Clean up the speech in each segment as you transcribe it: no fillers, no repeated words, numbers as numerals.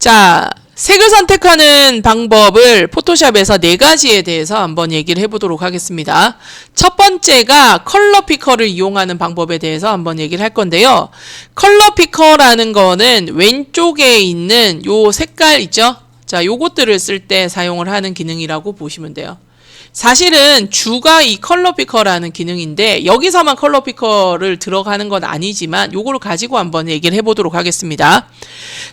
자, 색을 선택하는 방법을 포토샵에서 4가지에 대해서 한번 얘기를 해보도록 하겠습니다. 첫 번째가 컬러 피커를 이용하는 방법에 대해서 한번 얘기를 할 건데요. 컬러 피커라는 거는 왼쪽에 있는 요 색깔 있죠? 자, 요것들을 쓸 때 사용을 하는 기능이라고 보시면 돼요. 사실은 주가 이 컬러 피커라는 기능인데 여기서만 컬러 피커를 들어가는 건 아니지만 요거를 가지고 한번 얘기를 해보도록 하겠습니다.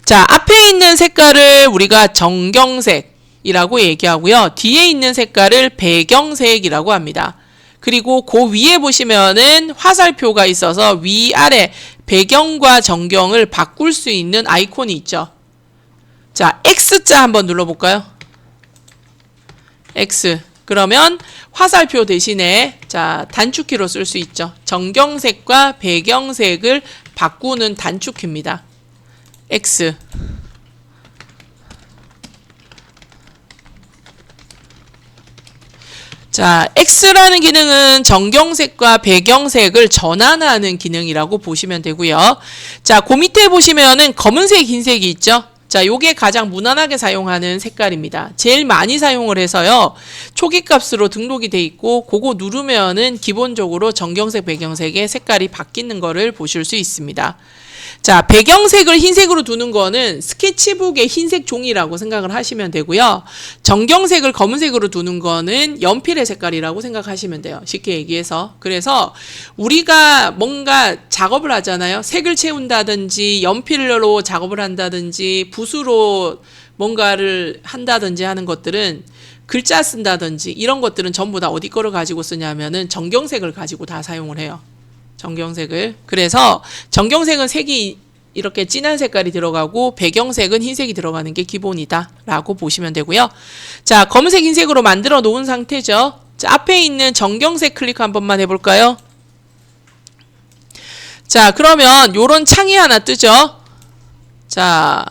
자, 앞에 있는 색깔을 우리가 정경색이라고 얘기하고요. 뒤에 있는 색깔을 배경색이라고 합니다. 그리고 그 위에 보시면은 화살표가 있어서 위아래 배경과 정경을 바꿀 수 있는 아이콘이 있죠. 자, X자 한번 눌러볼까요? X. 그러면 화살표 대신에 자, 단축키로 쓸 수 있죠. 정경색과 배경색을 바꾸는 단축키입니다. X. 자, X라는 기능은 정경색과 배경색을 전환하는 기능이라고 보시면 되고요. 자, 그 밑에 보시면은 검은색, 흰색이 있죠. 자, 요게 가장 무난하게 사용하는 색깔입니다. 제일 많이 사용을 해서요. 초기 값으로 등록이 돼 있고 그거 누르면은 기본적으로 정경색, 배경색의 색깔이 바뀌는 거를 보실 수 있습니다. 자, 배경색을 흰색으로 두는 거는 스케치북의 흰색 종이라고 생각을 하시면 되고요. 정경색을 검은색으로 두는 거는 연필의 색깔이라고 생각하시면 돼요. 쉽게 얘기해서. 그래서 우리가 뭔가 작업을 하잖아요. 색을 채운다든지 연필로 작업을 한다든지 붓으로 뭔가를 한다든지 하는 것들은 글자 쓴다든지 이런 것들은 전부 다 어디 거를 가지고 쓰냐면은 정경색을 가지고 다 사용을 해요. 정경색을. 그래서 정경색은 색이 이렇게 진한 색깔이 들어가고 배경색은 흰색이 들어가는 게 기본이다 라고 보시면 되고요. 자, 검은색, 흰색으로 만들어 놓은 상태죠. 자, 앞에 있는 정경색 클릭 한 번만 해볼까요? 자, 그러면 요런 창이 하나 뜨죠. 자,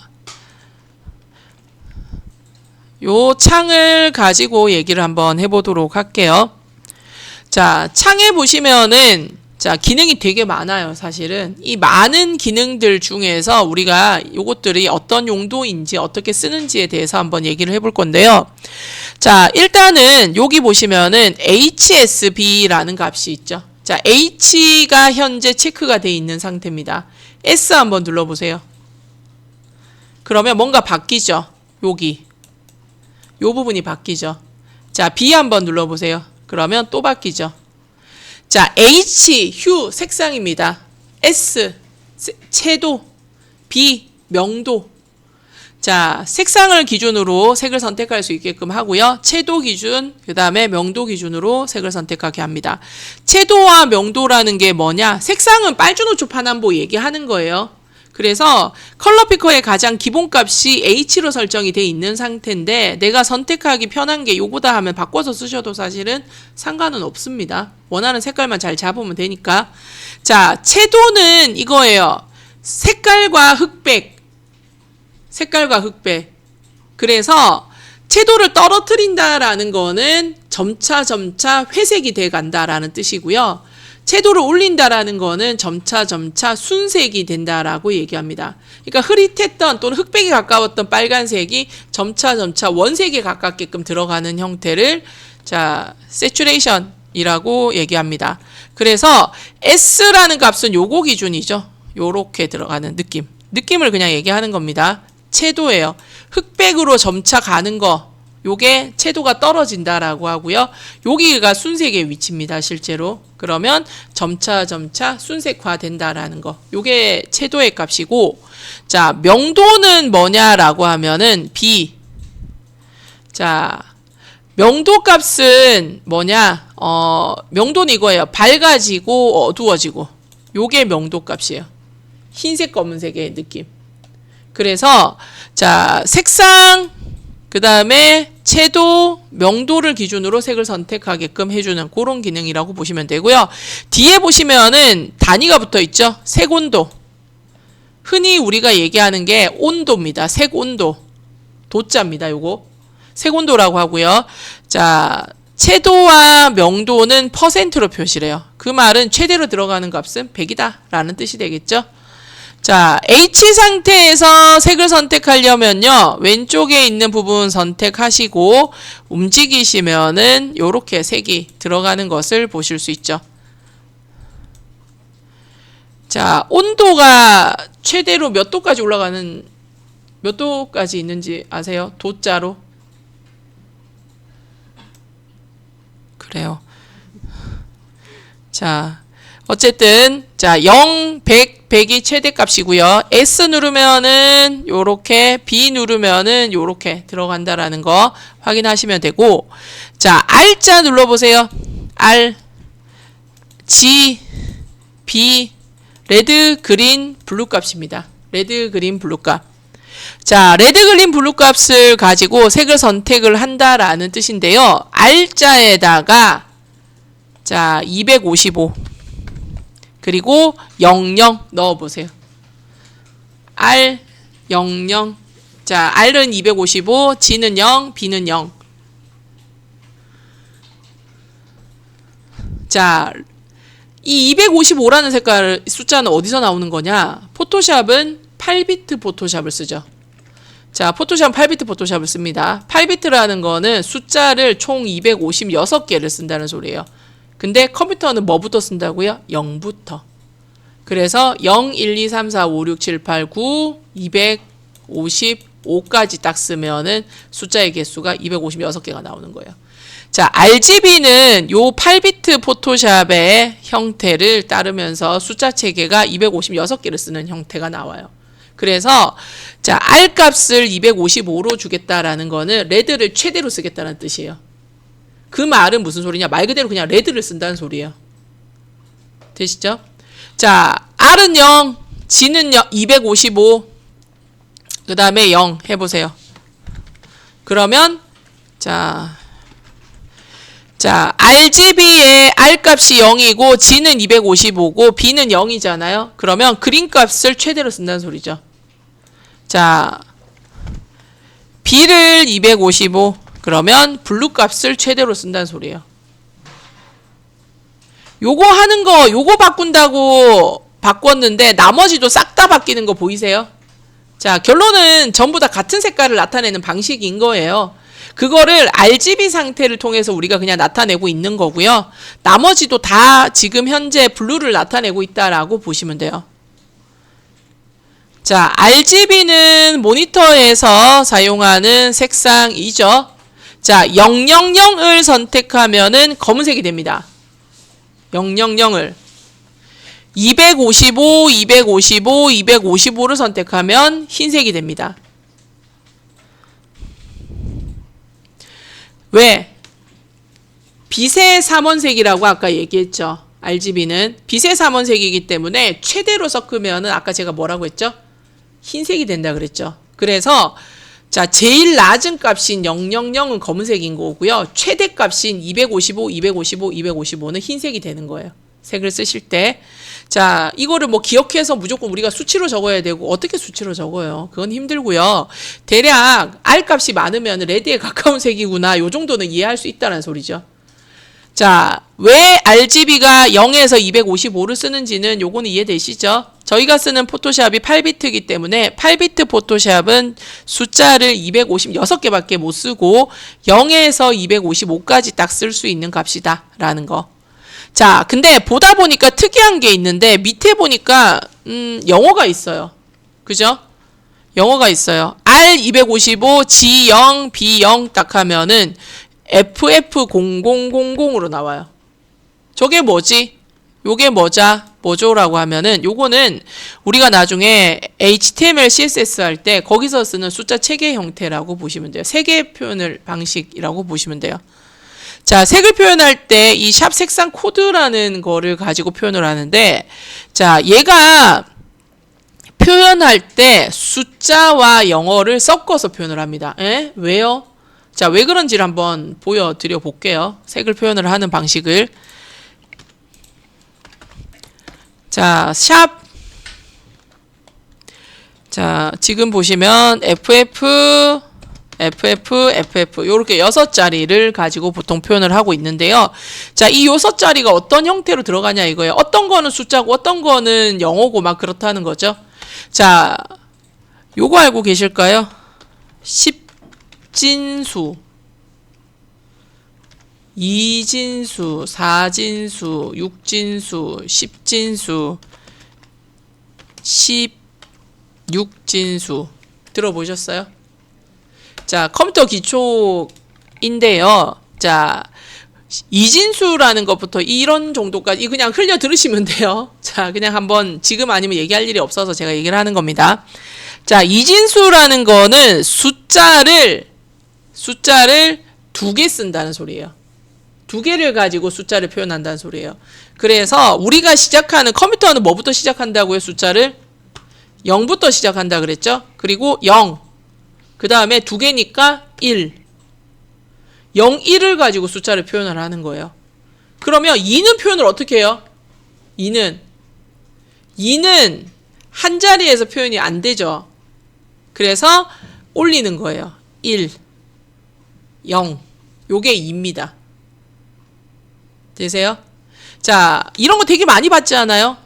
요 창을 가지고 얘기를 한번 해보도록 할게요. 자, 창에 보시면은 자, 기능이 되게 많아요, 사실은. 이 많은 기능들 중에서 우리가 요것들이 어떤 용도인지 어떻게 쓰는지에 대해서 한번 얘기를 해볼 건데요. 자, 일단은 여기 보시면은 HSB라는 값이 있죠. 자, H가 현재 체크가 돼 있는 상태입니다. S 한번 눌러보세요. 그러면 뭔가 바뀌죠. 여기. 요 부분이 바뀌죠. 자, B 한번 눌러보세요. 그러면 또 바뀌죠. 자, H, 휴, 색상입니다. S, 채도, B, 명도. 자, 색상을 기준으로 색을 선택할 수 있게끔 하고요. 채도 기준, 그 다음에 명도 기준으로 색을 선택하게 합니다. 채도와 명도라는 게 뭐냐? 색상은 빨주노초 파남보 얘기하는 거예요. 그래서 컬러 피커의 가장 기본값이 H로 설정이 돼 있는 상태인데 내가 선택하기 편한 게 요거다 하면 바꿔서 쓰셔도 사실은 상관은 없습니다. 원하는 색깔만 잘 잡으면 되니까. 자, 채도는 이거예요. 색깔과 흑백. 색깔과 흑백. 그래서 채도를 떨어뜨린다라는 거는 점차 회색이 돼 간다라는 뜻이고요. 채도를 올린다라는 거는 점차 순색이 된다라고 얘기합니다. 그러니까 흐릿했던 또는 흑백에 가까웠던 빨간색이 점차 원색에 가깝게끔 들어가는 형태를 자, 세츄레이션이라고 얘기합니다. 그래서 S라는 값은 요거 기준이죠. 요렇게 들어가는 느낌을 그냥 얘기하는 겁니다. 채도예요. 흑백으로 점차 가는 거. 요게 채도가 떨어진다라고 하고요. 여기가 순색의 위치입니다. 실제로. 그러면 점차 순색화 된다라는 거. 요게 채도의 값이고 자, 명도는 뭐냐라고 하면은 B. 자, 명도 값은 뭐냐? 명도는 이거예요. 밝아지고 어두워지고. 요게 명도 값이에요. 흰색, 검은색의 느낌. 그래서 자, 색상 그 다음에 채도, 명도를 기준으로 색을 선택하게끔 해주는 그런 기능이라고 보시면 되고요. 뒤에 보시면은 단위가 붙어 있죠. 색온도. 흔히 우리가 얘기하는 게 온도입니다. 색온도. 도자입니다. 요거. 색온도라고 하고요. 자, 채도와 명도는 %로 표시를 해요. 그 말은 최대로 들어가는 값은 100이다 라는 뜻이 되겠죠. 자, H 상태에서 색을 선택하려면요. 왼쪽에 있는 부분 선택하시고 움직이시면은 요렇게 색이 들어가는 것을 보실 수 있죠. 자, 온도가 최대로 몇 도까지 올라가는, 몇 도까지 있는지 아세요? 도자로? 그래요. 자, 어쨌든 자, 0, 100, 100이 최대값이고요. S 누르면은 요렇게, B 누르면은 요렇게 들어간다라는 거 확인하시면 되고, 자, R자 눌러보세요. R, G, B, 레드, 그린, 블루 값입니다. 레드, 그린, 블루 값. 자, 레드, 그린, 블루 값을 가지고 색을 선택을 한다라는 뜻인데요. R자에다가 자, 255 그리고 00 넣어보세요. R 00. 자, R은 255, G는 0, B는 0. 자, 이 255라는 색깔 숫자는 어디서 나오는 거냐? 포토샵은 8비트 포토샵을 쓰죠. 자, 포토샵은 8비트 포토샵을 씁니다. 8비트라는 거는 숫자를 총 256개를 쓴다는 소리예요. 근데 컴퓨터는 뭐부터 쓴다고요? 0부터. 그래서 0, 1, 2, 3, 4, 5, 6, 7, 8, 9, 255까지 딱 쓰면은 숫자의 개수가 256개가 나오는 거예요. 자, RGB는 요 8비트 포토샵의 형태를 따르면서 숫자 체계가 256개를 쓰는 형태가 나와요. 그래서 자, R 값을 255로 주겠다라는 거는 레드를 최대로 쓰겠다는 뜻이에요. 그 말은 무슨 소리냐? 말 그대로 그냥 레드를 쓴다는 소리예요. 되시죠? 자, R은 0, G는 255, 그 다음에 0 해보세요. 그러면 자, RGB의 R 값이 0이고 G는 255고 B는 0이잖아요. 그러면 그린 값을 최대로 쓴다는 소리죠. 자, B를 255, 그러면 블루 값을 최대로 쓴다는 소리예요. 요거 하는 거, 요거 바꾼다고 바꿨는데 나머지도 싹 다 바뀌는 거 보이세요? 자, 결론은 전부 다 같은 색깔을 나타내는 방식인 거예요. 그거를 RGB 상태를 통해서 우리가 그냥 나타내고 있는 거고요. 나머지도 다 지금 현재 블루를 나타내고 있다라고 보시면 돼요. 자, RGB는 모니터에서 사용하는 색상이죠. 자, 000을 선택하면은 검은색이 됩니다. 000을 255, 255, 255를 선택하면 흰색이 됩니다. 왜? 빛의 삼원색이라고 아까 얘기했죠. RGB는 빛의 삼원색이기 때문에 최대로 섞으면은 아까 제가 뭐라고 했죠? 흰색이 된다 그랬죠. 그래서 자, 제일 낮은 값인 000은 검은색인 거고요. 최대 값인 255, 255, 255는 흰색이 되는 거예요. 색을 쓰실 때. 자, 이거를 뭐 기억해서 무조건 우리가 수치로 적어야 되고 어떻게 수치로 적어요? 그건 힘들고요. 대략 R 값이 많으면 레드에 가까운 색이구나. 요 정도는 이해할 수 있다는 소리죠. 자, 왜 RGB가 0에서 255를 쓰는지는 요거는 이해되시죠? 저희가 쓰는 포토샵이 8비트이기 때문에 8비트 포토샵은 숫자를 256개밖에 못 쓰고 0에서 255까지 딱 쓸 수 있는 값이다 라는 거. 자, 근데 보다 보니까 특이한 게 있는데 밑에 보니까 영어가 있어요. 그죠? 영어가 있어요. R255, G0, B0 딱 하면은 FF0000으로 나와요. 저게 뭐지? 요게 뭐죠라고 하면은 요거는 우리가 나중에 HTML, CSS 할 때 거기서 쓰는 숫자 체계 형태라고 보시면 돼요. 색의 표현을 방식이라고 보시면 돼요. 자, 색을 표현할 때 이 샵 색상 코드라는 거를 가지고 표현을 하는데, 자, 얘가 표현할 때 숫자와 영어를 섞어서 표현을 합니다. 에? 왜요? 자, 왜 그런지를 한번 보여드려 볼게요. 색을 표현을 하는 방식을. 자, 샵. 자, 지금 보시면 FF 요렇게 6자리를 가지고 보통 표현을 하고 있는데요. 자, 이 6자리가 어떤 형태로 들어가냐 이거예요. 어떤 거는 숫자고 어떤 거는 영어고 막 그렇다는 거죠. 자, 요거 알고 계실까요? 십진수, 이진수, 사진수, 육진수, 십진수, 십육진수 들어보셨어요? 자, 컴퓨터 기초인데요. 자, 이진수라는 것부터 이런 정도까지 그냥 흘려 들으시면 돼요. 자, 그냥 한번 지금 아니면 얘기할 일이 없어서 제가 얘기를 하는 겁니다. 자, 이진수라는 거는 숫자를 2개 쓴다는 소리예요. 2개를 가지고 숫자를 표현한다는 소리예요. 그래서 우리가 시작하는 컴퓨터는 뭐부터 시작한다고요? 숫자를 0부터 시작한다 그랬죠? 그리고 0. 그 다음에 2개니까 1. 0, 1을 가지고 숫자를 표현을 하는 거예요. 그러면 2는 표현을 어떻게 해요? 2는 한 자리에서 표현이 안 되죠. 그래서 올리는 거예요. 1, 0. 요게 2입니다. 되세요? 자, 이런 거 되게 많이 봤지 않아요?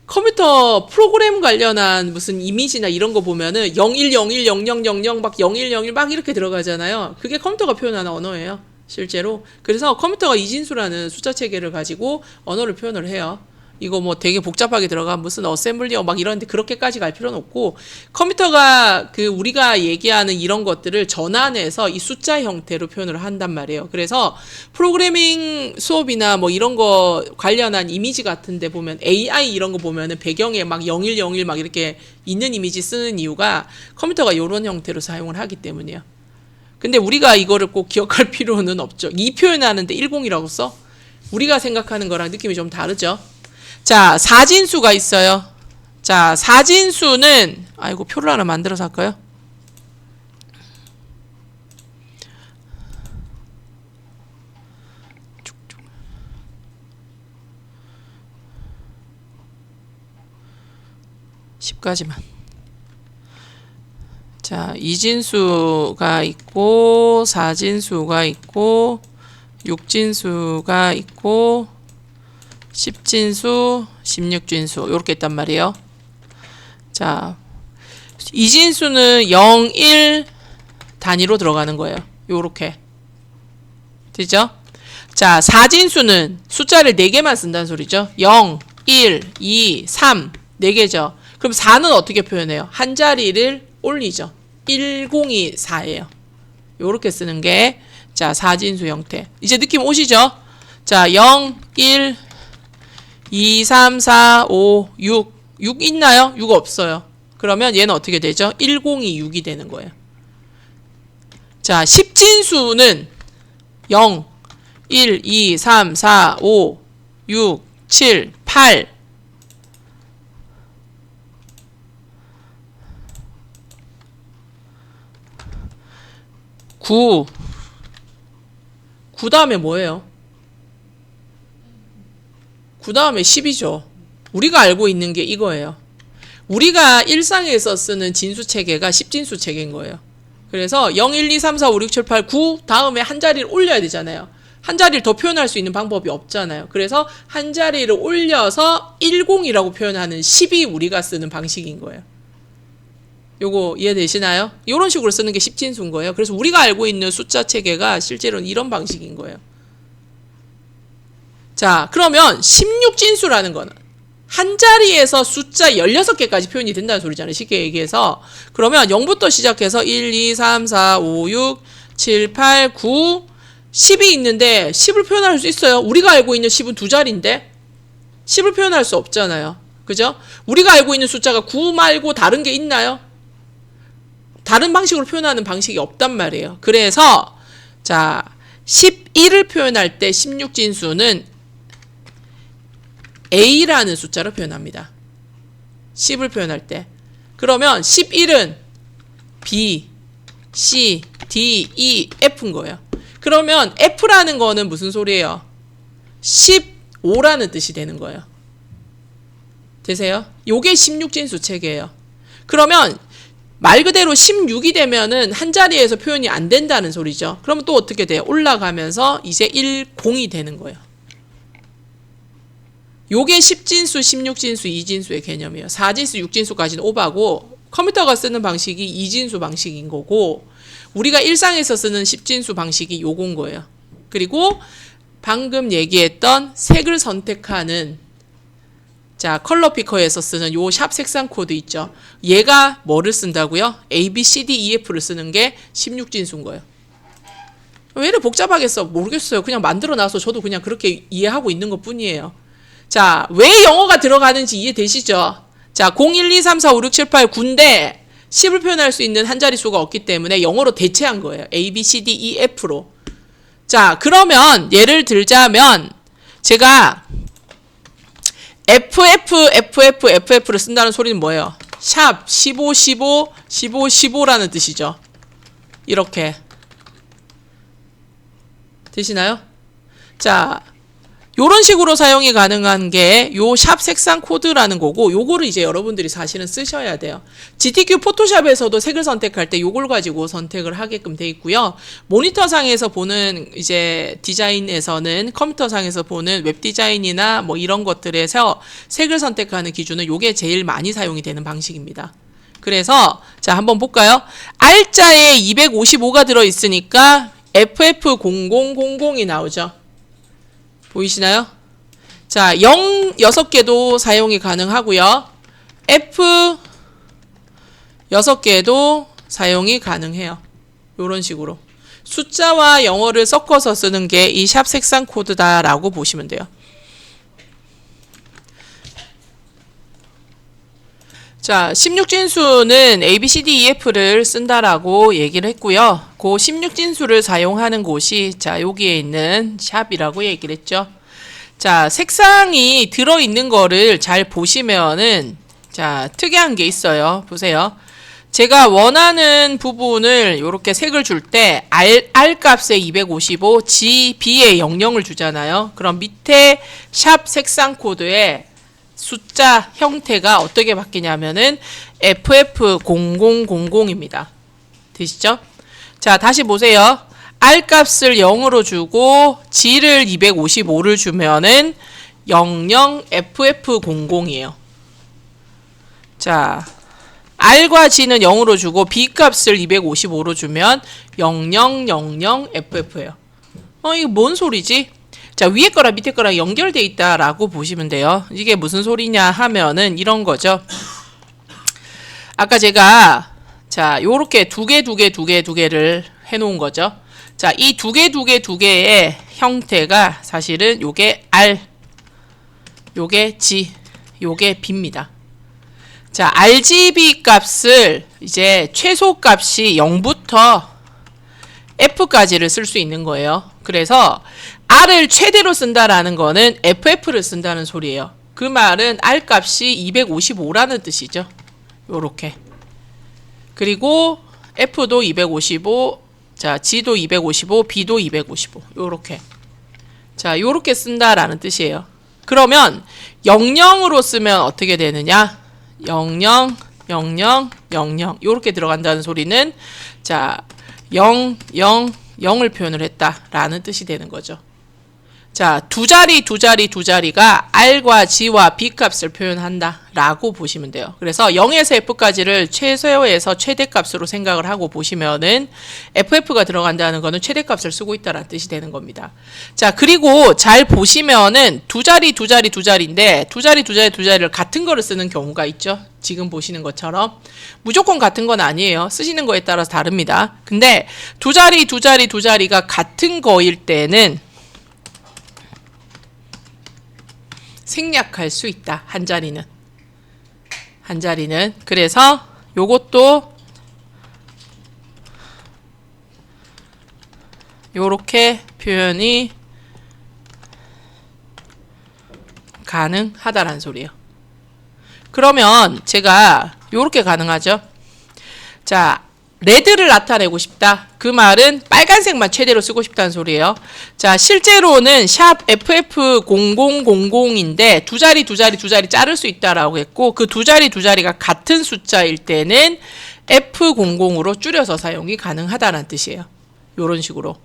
컴퓨터 프로그램 관련한 무슨 이미지나 이런 거 보면은 01010000 막 0101 막 이렇게 들어가잖아요. 그게 컴퓨터가 표현하는 언어예요. 실제로. 그래서 컴퓨터가 이진수라는 숫자 체계를 가지고 언어를 표현을 해요. 이거 뭐 되게 복잡하게 들어간 무슨 어셈블리어 막 이런데 그렇게까지 갈 필요는 없고, 컴퓨터가 그 우리가 얘기하는 이런 것들을 전환해서 이 숫자 형태로 표현을 한단 말이에요. 그래서 프로그래밍 수업이나 뭐 이런 거 관련한 이미지 같은 데 보면 AI 이런 거 보면은 배경에 막 0101 막 이렇게 있는 이미지 쓰는 이유가 컴퓨터가 이런 형태로 사용을 하기 때문이에요. 근데 우리가 이거를 꼭 기억할 필요는 없죠. 이 표현하는데 10이라고 써? 우리가 생각하는 거랑 느낌이 좀 다르죠. 자, 사진수가 있어요. 자, 사진수는, 아이고, 표를 하나 만들어서 할까요? 쭉쭉. 10가지만. 자, 이진수가 있고, 사진수가 있고, 육진수가 있고, 십진수, 십육진수 이렇게 있단 말이에요. 자, 이진수는 0, 1 단위로 들어가는 거예요. 요렇게. 되죠? 자, 사진수는 숫자를 4개만 쓴다는 소리죠. 0, 1, 2, 3 4개죠. 그럼 4는 어떻게 표현해요? 한 자리를 올리죠. 1024예요. 요렇게 쓰는 게 자, 사진수 형태. 이제 느낌 오시죠? 자, 0, 1, 2, 3, 4, 5, 6. 6 있나요? 6 없어요. 그러면 얘는 어떻게 되죠? 1026이 되는 거예요. 자, 십진수는 0, 1, 2, 3, 4, 5, 6, 7, 8. 9. 9 다음에 뭐예요? 9 다음에 10이죠. 우리가 알고 있는 게 이거예요. 우리가 일상에서 쓰는 진수 체계가 십진수 체계인 거예요. 그래서 0, 1, 2, 3, 4, 5, 6, 7, 8, 9 다음에 한 자리를 올려야 되잖아요. 한 자리를 더 표현할 수 있는 방법이 없잖아요. 그래서 한 자리를 올려서 10이라고 표현하는 10이 우리가 쓰는 방식인 거예요. 요거 이해되시나요? 이런 식으로 쓰는 게 십진수인 거예요. 그래서 우리가 알고 있는 숫자 체계가 실제로는 이런 방식인 거예요. 자, 그러면 16진수라는 거는 한 자리에서 숫자 16개까지 표현이 된다는 소리잖아요. 쉽게 얘기해서. 그러면 0부터 시작해서 1, 2, 3, 4, 5, 6, 7, 8, 9, 10이 있는데 10을 표현할 수 있어요. 우리가 알고 있는 10은 2자리인데 10을 표현할 수 없잖아요. 그죠? 우리가 알고 있는 숫자가 9 말고 다른 게 있나요? 다른 방식으로 표현하는 방식이 없단 말이에요. 그래서 자, 11을 표현할 때 16진수는 A라는 숫자로 표현합니다. 10을 표현할 때. 그러면 11은 B, C, D, E, F인 거예요. 그러면 F라는 거는 무슨 소리예요? 15라는 뜻이 되는 거예요. 되세요? 요게 16진수 체계예요. 그러면 말 그대로 16이 되면은 한 자리에서 표현이 안 된다는 소리죠. 그러면 또 어떻게 돼요? 올라가면서 이제 10이 되는 거예요. 요게 10진수, 16진수, 2진수의 개념이에요. 4진수, 6진수까지는 오바고 컴퓨터가 쓰는 방식이 2진수 방식인 거고 우리가 일상에서 쓰는 10진수 방식이 요건 거예요. 그리고 방금 얘기했던 색을 선택하는 자 컬러 피커에서 쓰는 요 샵 색상 코드 있죠. 얘가 뭐를 쓴다고요? A, B, C, D, E, F를 쓰는 게 16진수인 거예요. 왜 이렇게 복잡하겠어? 모르겠어요. 그냥 만들어놔서 저도 그냥 그렇게 이해하고 있는 것 뿐이에요. 자, 왜 영어가 들어가는지 이해되시죠? 자, 0, 1, 2, 3, 4, 5, 6, 7, 8, 9인데 10을 표현할 수 있는 한 자릿수가 없기 때문에 영어로 대체한 거예요. A, B, C, D, E, F로. 자, 그러면 예를 들자면 제가 FF를 쓴다는 소리는 뭐예요? 샵 15, 15, 15, 15라는 뜻이죠. 이렇게. 되시나요? 자, 요런 식으로 사용이 가능한 게 요 샵 색상 코드라는 거고 요거를 이제 여러분들이 사실은 쓰셔야 돼요. GTK 포토샵에서도 색을 선택할 때 요걸 가지고 선택을 하게끔 돼 있고요. 모니터상에서 보는 이제 디자인에서는 컴퓨터상에서 보는 웹 디자인이나 뭐 이런 것들에서 색을 선택하는 기준은 요게 제일 많이 사용이 되는 방식입니다. 그래서 자, 한번 볼까요? R자에 255가 들어 있으니까 FF0000이 나오죠. 보이시나요? 자, 0 6개도 사용이 가능하고요. F 6개도 사용이 가능해요. 요런 식으로. 숫자와 영어를 섞어서 쓰는 게 이 샵 색상 코드다라고 보시면 돼요. 자, 16진수는 A, B, C, D, E, F를 쓴다라고 얘기를 했고요. 그 16진수를 사용하는 곳이 자, 여기에 있는 샵이라고 얘기를 했죠. 자, 색상이 들어있는 거를 잘 보시면은 자, 특이한 게 있어요. 보세요. 제가 원하는 부분을 이렇게 색을 줄 때 R 값에 255, G, B에 00을 주잖아요. 그럼 밑에 샵 색상 코드에 숫자 형태가 어떻게 바뀌냐면은 FF0000입니다. 되시죠? 자, 다시 보세요. R 값을 0으로 주고 G를 255를 주면은 00FF00이에요. 자, R과 G는 0으로 주고 B 값을 255로 주면 0000FF예요. 이게 뭔 소리지? 자, 위에 거랑 밑에 거랑 연결돼 있다라고 보시면 돼요. 이게 무슨 소리냐 하면은 이런 거죠. 아까 제가 자, 요렇게 두 개를 해 놓은 거죠. 자, 이 두 개의 형태가 사실은 요게 R, 요게 G, 요게 B입니다. 자, RGB 값을 이제 최소 값이 0부터 F까지를 쓸 수 있는 거예요. 그래서 R을 최대로 쓴다라는 거는 FF를 쓴다는 소리예요. 그 말은 R 값이 255라는 뜻이죠. 요렇게. 그리고 F도 255, 자, G도 255, B도 255. 요렇게. 자, 요렇게 쓴다라는 뜻이에요. 그러면 00으로 쓰면 어떻게 되느냐? 00, 00, 00. 요렇게 들어간다는 소리는 자, 0, 0, 0을 표현을 했다라는 뜻이 되는 거죠. 자, 두 자리가 R과 G와 B 값을 표현한다 라고 보시면 돼요. 그래서 0에서 F까지를 최소에서 최대값으로 생각을 하고 보시면은 FF가 들어간다는 거는 최대값을 쓰고 있다라는 뜻이 되는 겁니다. 자, 그리고 잘 보시면은 두 자리인데 두 자리를 같은 거를 쓰는 경우가 있죠. 지금 보시는 것처럼 무조건 같은 건 아니에요. 쓰시는 거에 따라서 다릅니다. 근데 두 자리가 같은 거일 때는 생략할 수 있다. 한 자리는. 그래서 요것도 요렇게 표현이 가능하다라는 소리예요. 그러면 제가 요렇게 가능하죠. 자, 레드를 나타내고 싶다. 그 말은 빨간색만 최대로 쓰고 싶다는 소리예요. 자, 실제로는 샵 FF0000인데 두 자리 자를 수 있다라고 했고 그 두 자리가 같은 숫자일 때는 F00으로 줄여서 사용이 가능하다는 뜻이에요. 요런 식으로.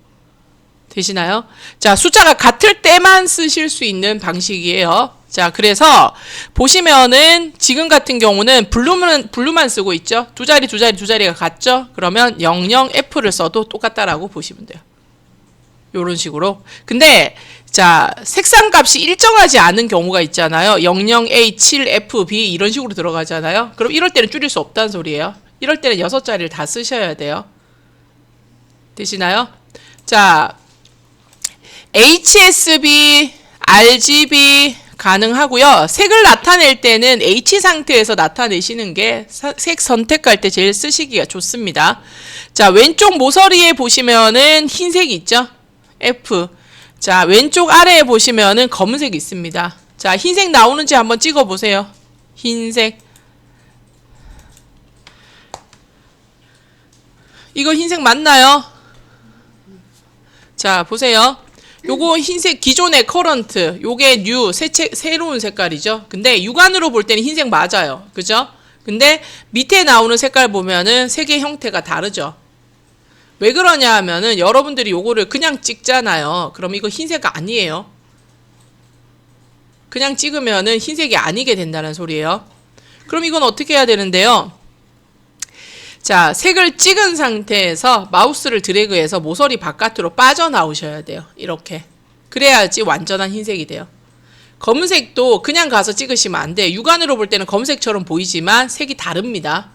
되시나요? 자, 숫자가 같을 때만 쓰실 수 있는 방식이에요. 자, 그래서 보시면은 지금 같은 경우는 블루만 쓰고 있죠. 두 자리가 같죠? 그러면 00F를 써도 똑같다라고 보시면 돼요. 요런 식으로. 근데 자, 색상 값이 일정하지 않은 경우가 있잖아요. 00A, 7FB 이런 식으로 들어가잖아요. 그럼 이럴 때는 줄일 수 없다는 소리예요. 이럴 때는 6자리를 다 쓰셔야 돼요. 되시나요? 자, HSB, RGB 가능하고요. 색을 나타낼 때는 H 상태에서 나타내시는 게 색 선택할 때 제일 쓰시기가 좋습니다. 자, 왼쪽 모서리에 보시면은 흰색이 있죠? F. 자, 왼쪽 아래에 보시면은 검은색이 있습니다. 자, 흰색 나오는지 한번 찍어 보세요. 흰색. 이거 흰색 맞나요? 자, 보세요. 요거 흰색 기존의 커런트, 요게 뉴, 새로운 색깔이죠. 근데 육안으로 볼 때는 흰색 맞아요. 그죠? 근데 밑에 나오는 색깔 보면은 색의 형태가 다르죠. 왜 그러냐 하면은 여러분들이 요거를 그냥 찍잖아요. 그럼 이거 흰색 아니에요. 그냥 찍으면은 흰색이 아니게 된다는 소리예요. 그럼 이건 어떻게 해야 되는데요? 자, 색을 찍은 상태에서 마우스를 드래그해서 모서리 바깥으로 빠져나오셔야 돼요. 이렇게. 그래야지 완전한 흰색이 돼요. 검은색도 그냥 가서 찍으시면 안 돼요. 육안으로 볼 때는 검은색처럼 보이지만 색이 다릅니다.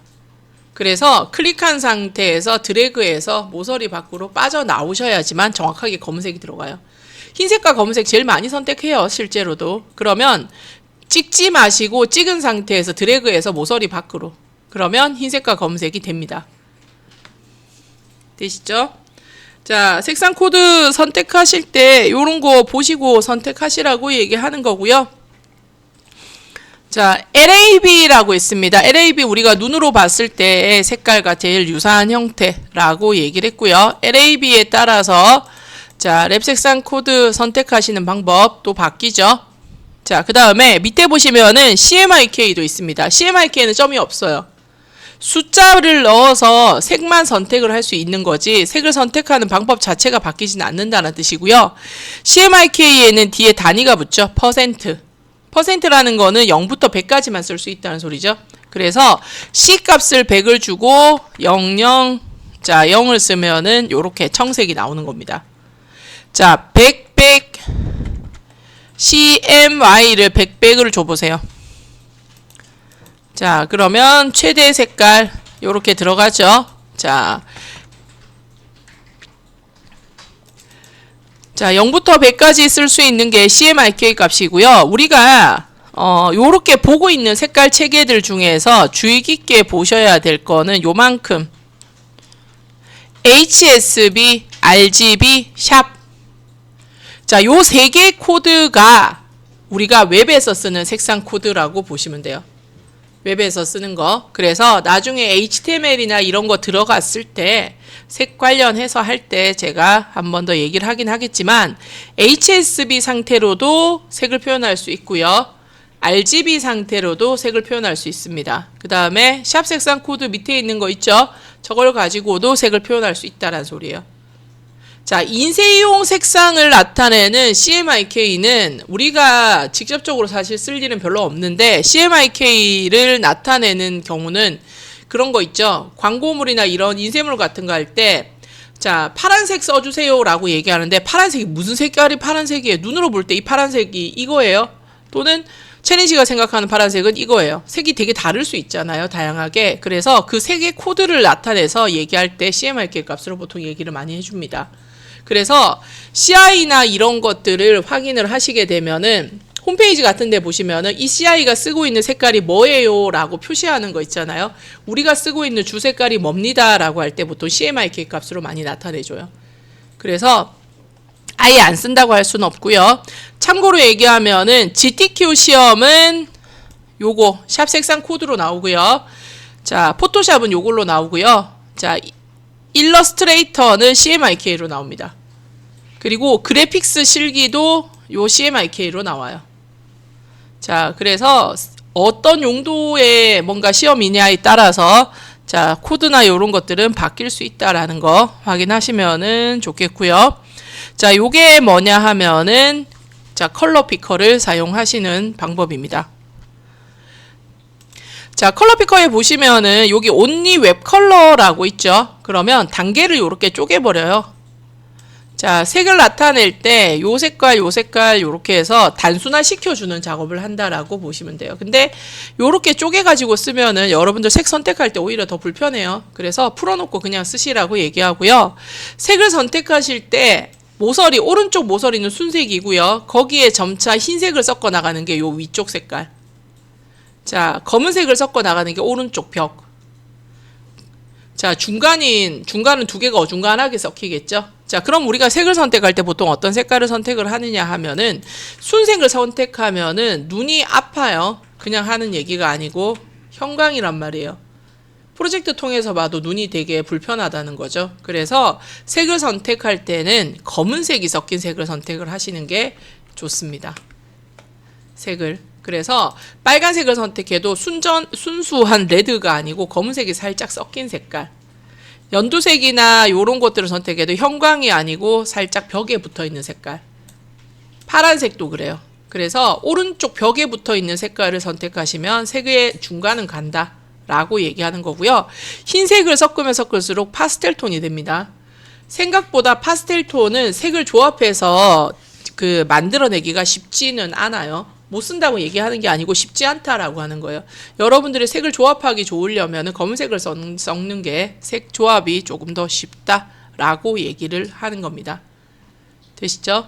그래서 클릭한 상태에서 드래그해서 모서리 밖으로 빠져나오셔야지만 정확하게 검은색이 들어가요. 흰색과 검은색 제일 많이 선택해요. 실제로도. 그러면 찍지 마시고 찍은 상태에서 드래그해서 모서리 밖으로. 그러면 흰색과 검은색이 됩니다. 되시죠? 자, 색상 코드 선택하실 때 요런 거 보시고 선택하시라고 얘기하는 거고요. 자, LAB라고 있습니다. LAB 우리가 눈으로 봤을 때의 색깔과 제일 유사한 형태라고 얘기를 했고요. LAB에 따라서 자, 랩 색상 코드 선택하시는 방법도 바뀌죠. 자, 그 다음에 밑에 보시면은 CMYK도 있습니다. CMYK는 점이 없어요. 숫자를 넣어서 색만 선택을 할 수 있는 거지 색을 선택하는 방법 자체가 바뀌지는 않는다는 뜻이고요. CMYK에는 뒤에 단위가 붙죠. 퍼센트라는 거는 0부터 100까지만 쓸 수 있다는 소리죠. 그래서 C 값을 100을 주고 00, 자 0을 쓰면은 요렇게 청색이 나오는 겁니다. 자, 100, CMY를 100을 줘보세요. 자, 그러면 최대 색깔 요렇게 들어가죠. 자, 0부터 100까지 쓸 수 있는 게 CMYK 값이고요. 우리가 요렇게 보고 있는 색깔 체계들 중에서 주의 깊게 보셔야 될 거는 요만큼 HSB, RGB, 샵. 자, 요 세 개 코드가 우리가 웹에서 쓰는 색상 코드라고 보시면 돼요. 웹에서 쓰는 거. 그래서 나중에 HTML이나 이런 거 들어갔을 때 색 관련해서 할 때 제가 한 번 더 얘기를 하긴 하겠지만 HSB 상태로도 색을 표현할 수 있고요. RGB 상태로도 색을 표현할 수 있습니다. 그 다음에 샵 색상 코드 밑에 있는 거 있죠? 저걸 가지고도 색을 표현할 수 있다는 소리예요. 자, 인쇄용 색상을 나타내는 CMYK는 우리가 직접적으로 사실 쓸 일은 별로 없는데 CMYK를 나타내는 경우는 그런 거 있죠. 광고물이나 이런 인쇄물 같은 거 할 때 자, 파란색 써주세요 라고 얘기하는데 파란색이 무슨 색깔이 파란색이에요? 눈으로 볼 때 이 파란색이 이거예요? 또는 채린 씨가 생각하는 파란색은 이거예요. 색이 되게 다를 수 있잖아요. 다양하게. 그래서 그 색의 코드를 나타내서 얘기할 때 CMYK 값으로 보통 얘기를 많이 해줍니다. 그래서 CI나 이런 것들을 확인을 하시게 되면은 홈페이지 같은 데 보시면은 이 CI가 쓰고 있는 색깔이 뭐예요? 라고 표시하는 거 있잖아요. 우리가 쓰고 있는 주 색깔이 뭡니다. 라고 할 때 보통 CMYK 값으로 많이 나타내줘요. 그래서 아예 안 쓴다고 할 수는 없고요. 참고로 얘기하면은 GTQ 시험은 요거 샵 색상 코드로 나오고요. 자, 포토샵은 요걸로 나오고요. 자, 일러스트레이터는 CMYK로 나옵니다. 그리고 그래픽스 실기도 요 CMYK로 나와요. 자, 그래서 어떤 용도의 뭔가 시험이냐에 따라서 자, 코드나 이런 것들은 바뀔 수 있다라는 거 확인하시면은 좋겠고요. 자, 자, 요게 뭐냐 하면은 자, 컬러 피커를 사용하시는 방법입니다. 자, 컬러 피커에 보시면은 여기 only 웹 컬러라고 있죠. 그러면 단계를 이렇게 쪼개버려요. 자, 색을 나타낼 때 요 색깔, 요 색깔 요렇게 해서 단순화 시켜주는 작업을 한다라고 보시면 돼요. 근데 요렇게 쪼개가지고 쓰면은 여러분들 색 선택할 때 오히려 더 불편해요. 그래서 풀어놓고 그냥 쓰시라고 얘기하고요. 색을 선택하실 때 모서리, 오른쪽 모서리는 순색이고요. 거기에 점차 흰색을 섞어 나가는 게 요 위쪽 색깔. 자, 검은색을 섞어 나가는 게 오른쪽 벽. 자, 중간은 두 개가 어중간하게 섞이겠죠. 자, 그럼 우리가 색을 선택할 때 보통 어떤 색깔을 선택을 하느냐 하면은 순색을 선택하면은 눈이 아파요. 그냥 하는 얘기가 아니고 형광이란 말이에요. 프로젝트 통해서 봐도 눈이 되게 불편하다는 거죠. 그래서 색을 선택할 때는 검은색이 섞인 색을 선택을 하시는 게 좋습니다. 색을. 그래서 빨간색을 선택해도 순수한 레드가 아니고 검은색이 살짝 섞인 색깔. 연두색이나 이런 것들을 선택해도 형광이 아니고 살짝 벽에 붙어 있는 색깔. 파란색도 그래요. 그래서 오른쪽 벽에 붙어 있는 색깔을 선택하시면 색의 중간은 간다 라고 얘기하는 거고요. 흰색을 섞으면 섞을수록 파스텔 톤이 됩니다. 생각보다 파스텔 톤은 색을 조합해서 만들어내기가 쉽지는 않아요. 못 쓴다고 얘기하는 게 아니고 쉽지 않다라고 하는 거예요. 여러분들이 색을 조합하기 좋으려면 검은색을 섞는 게 색 조합이 조금 더 쉽다라고 얘기를 하는 겁니다. 되시죠?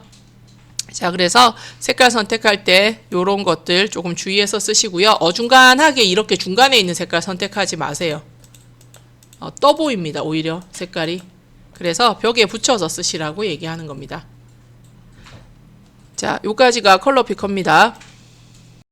자, 그래서 색깔 선택할 때 이런 것들 조금 주의해서 쓰시고요. 어중간하게 이렇게 중간에 있는 색깔 선택하지 마세요. 떠 보입니다. 오히려 색깔이. 그래서 벽에 붙여서 쓰시라고 얘기하는 겁니다. 자, 요까지가 컬러 피커입니다.